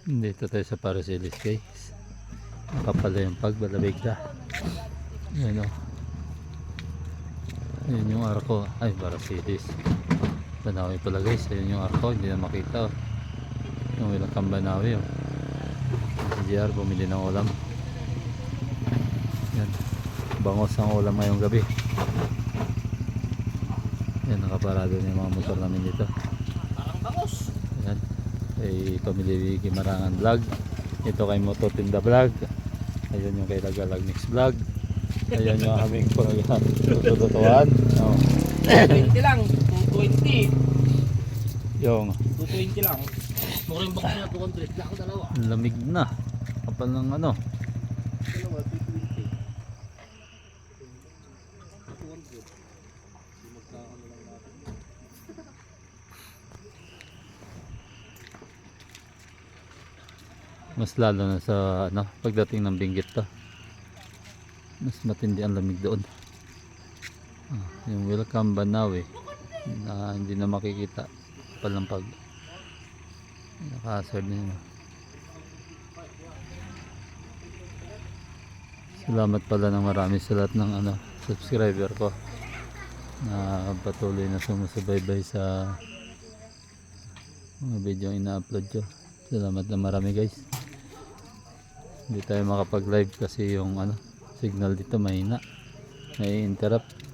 Dito tayo sa Parasilis guys. Nakapala yung pagbalabig na. Yan o. Yan yung arko. Ay, Parasilis. Banawi pala guys. Yan yung arko. Hindi na makita o. Yung ilang kang Banawi o. Si JR bumili ng ulam. Yan. Bangos ang ulam ngayong gabi. Yan, nakaparado na yung mga motor namin dito. Parang bangos. Yan. Kay Pamilya Gimarangan Vlog. Ito kay Mototinda Vlog. Ayun yung kay Lagalag Mix Vlog. Ayan yung aming pagtututuan. Oh. 220 lang. 220. Yung 220 lang. Mura yung box niya 200 lang. Dalawa. lamig na. Kapal ng ano. Dalawa 220. 200. Magkakaano lang natin. Mas lalo na sa ano, pagdating ng Benguet to. Mas matindi ang lamig doon. Yung Welcome Banawi na hindi na makikita palampag. Naka-hazard na yun. Salamat pala ng marami sa lahat ng ano, subscriber ko na patuloy na sumusubaybay sa mga video ina-upload ko. Salamat na marami guys. Hindi tayo makapag-live kasi yung ano, signal dito mahina. May interrupt.